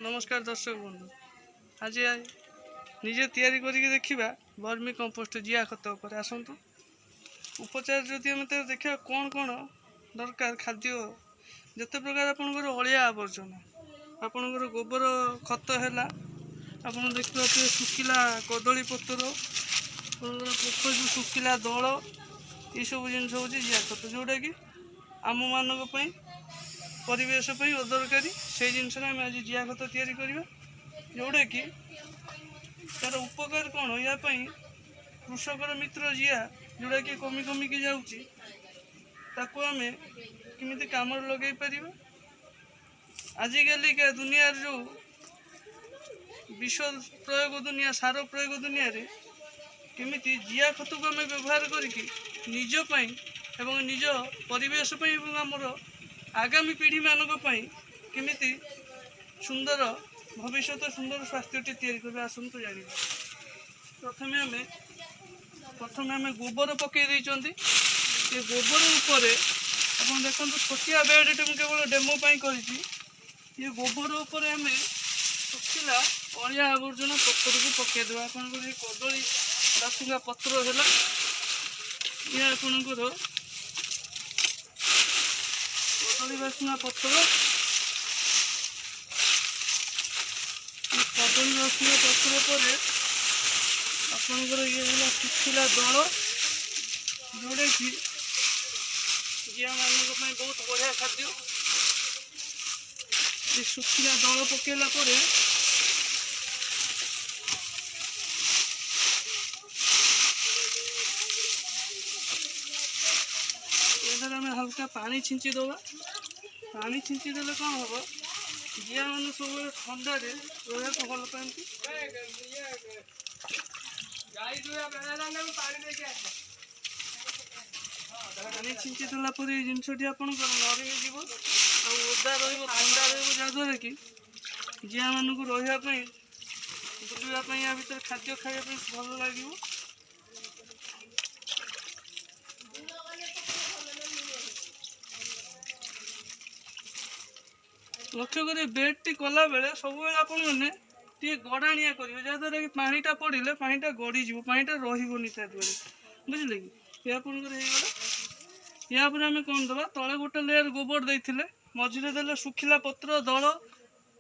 नमस्कार दर्शक बंधु। आज निजे तैयारी करके देखा वर्मी कंपोस्ट जिया खत उपर आसतु उपचार जदि आम देखा कौन कौन दरकार खाद्य जिते प्रकार आपंकर अलिया आवर्जना आपंकर गोबर खत है आप देखा सुखिला कदली पतर पोख जो सुखिला दल ये सब जिन हूँ जिया खत जोटा कि आम मानी परिवेश अदरकारी से जिनस आम आज जिया खत तैयारी करवा जोटा कि तार उपकार कौन या कृषकर मित्र जिया जोटा कि कमी कमिकी जाऊँगी आम किमिति काम लगे पार आजिकल का दुनिया जो विष प्रयोग दुनिया सार प्रयोग दुनिया रे किमिति जिया खत को आम व्यवहार करके निजपाई एवं निज परिवेश आमर आगामी पीढ़ी मानक किमिति सुंदर भविष्य सुंदर स्वास्थ्य तैयारी आसतु जान प्रथम आम गोबर पकई ये गोबर उपर आप देखो छोटिया बेड मुझे केवल डेमो कर गोबर उपर आम सुखिला अलिया आवर्जना पतर को पकईदे आपंकर कदली बासुंगा पत्र है ये आपंकर कदली बासुंगा पत्र कदली बासुंगा पत्र पर आपंकर ये सुखिला दल जोड़ा कि जिया मान बहुत बढ़िया खाद्य ये सुखिला दल पकेला आम हल्का पानी छिंची दबा पानी छिंची देले कौन हम जिया मैंने सब ठंडा रहा भल पाती पानी छिंची देला ये जिनटी आप नरमी जीव ओदा रंडा रहाद्वारा कि जिया मानक रही बुलवाई या भर खाद्य खावाई भल लगे लक्ष्य कर बेड टी कला बेले सब आपने गड़ाणिया करेंगे जहाद्वारा कि पानीटा पड़े पानीटा गड़ीज पानीटा रही बुझे कि ये आपंकर यापर आम कौन दबा तले गोटे लेयर गोबर देते मझे दे सुखिला पत्र दल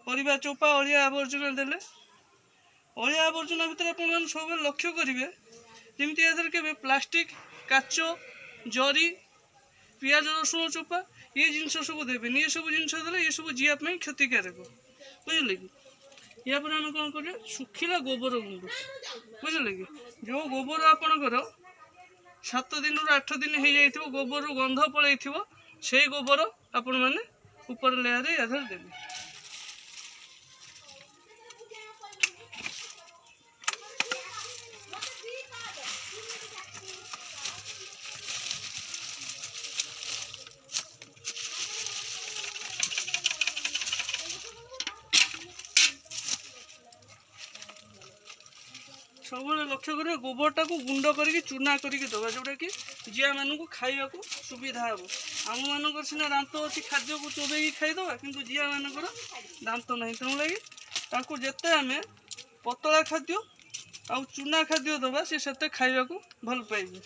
परिवा चोपा अलिया आवर्जना दे अलिया आवर्जना भितर आप सब लक्ष्य करेंगे जमी या प्लास्टिक काच जरी पियाज रसुण चोपा ये जिनस सब देवें ये सब जिनस दे ये सब जीवाई क्षतिकारक बुझे कि यापर आम कौन कर सुखिला गोबर गुंड बुझे कि जो गोबर आपणकर 7 दिन रु 8 दिन हो जाइए गोबर गंध पलि से गोबर आपण मैंने ऊपर लेयर यादर देवे सब लक्ष्य कर गोबरटा को गुंड करके चूना करके दबा जोटा कि जिया मानू खावा सुविधा हम आम मानक सीना दांत अच्छी खाद्य को चोबे खाईदे कि जिया मानकर दांत ना तेणु लगी जिते आम पतला खाद्य आ चूना खाद्य दबा से खावा भल पाइबे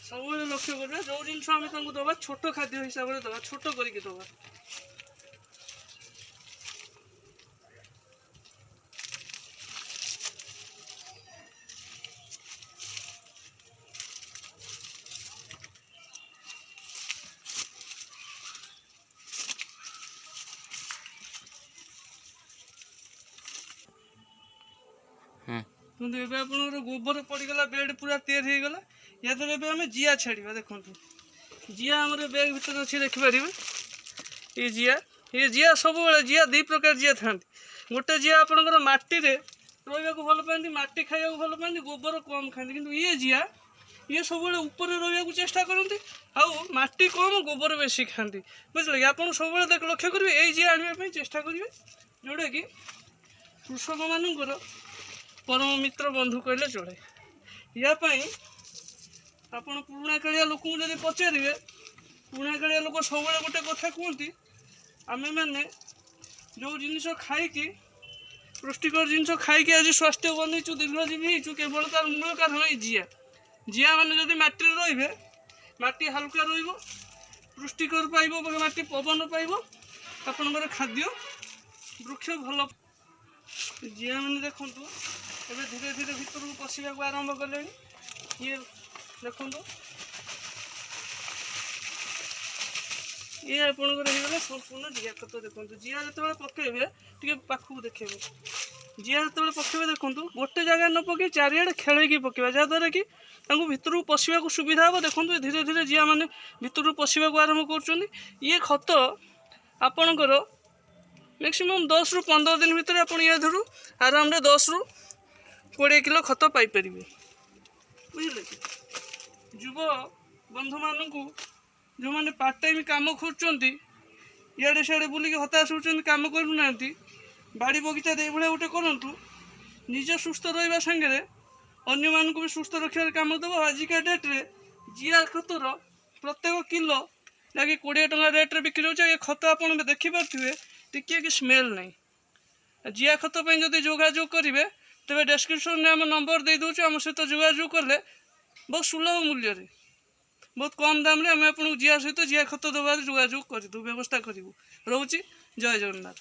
सब लक्ष्य कर जो जिन आम दबा छोट खाद्य हिसाब से दबा छोट करके दबा किंतु एवं आप गोबर पड़गला बेड पूरा तैयारी हो गला या द्वारा आम जिया छाड़ा देखो जिया आम बैग भर अच्छी देखिपारे ये जिया सब जिया 2 प्रकार जिया था गोटे जिया आपंकर मटी रहा भल पाती मटी खाया भल पाती गोबर कम खाती किंतु ये जिया ये सब ऊपर रहा चेष्टा करती आटी कम गोबर बेसी खाती बुझे कि आप सब लक्ष्य करेंगे यही जिया आने चेष्टा करेंगे जोटा कि कृषक मानकर परम मित्र बंधु कहले चले यापाई आपण पुराणा कालिया लोक जब पचारे पुराणा कालिया लोक सब गोटे कथा कहती आमे मैंने जो जिनस खाई पुष्टिकर जिनस खाई आज स्वास्थ्य बनईचु दीर्घजीवी होइचु केवल तार मूल कारण जिया जिया मैंने जदि माटी रे माटी हालुका रहिबो पुष्टिकर पाइबो माटी पवन पाइबो आपणकर खाद्य वृक्ष भल जिया मैंने देखूँ एवं धीरे धीरे भीतर को पशिया को आरंभ कले ये देखो ये आपंकर संपूर्ण जिया खत देखो जिया जो पकेबे टे पाखक देखेबे जिया जो पकेबे देखो गोटे जगह न पकई चारिड़े खेल पकेबा जहाँद्वारा कि भीतर को पशिया को सुविधा हे देखो धीरे धीरे जिया मैंने भीतर को पशिया को आरंभ कर ये खत आपणकर मैक्सिमम 10 ରୁ 15 दिन भितर आप आराम 10 ରୁ 20 किलो खत पाइपर बुझे कि युव बंधु मानू जो मैंने पार्ट टाइम काम खोजुंट इे सियाड़े बुलिक हताश होती कम करूना बाड़ी बगीचा ये गोटे करूँ निज सुस्थ रहा सांगे अन्य मान भी सुस्थ रखार कम देव आजिका डेट्रे जिया खतर प्रत्येक किलो लगे 20 टଙ୍କା रेट्रे बिक्री हो खत आप देखिपे टिके कि स्मेल नहीं जिया खत जब जोगाजोग करेंगे तेरे डेस्क्रिप्शन में आम नंबर दे दूँ आम सहित जोगाजोग कले बहुत सुलभ मूल्य बहुत कम दाम रे आम आपको जिया सहित जिया खत देवार जोगाजोग कर व्यवस्था करूँ रोची जय जगन्नाथ।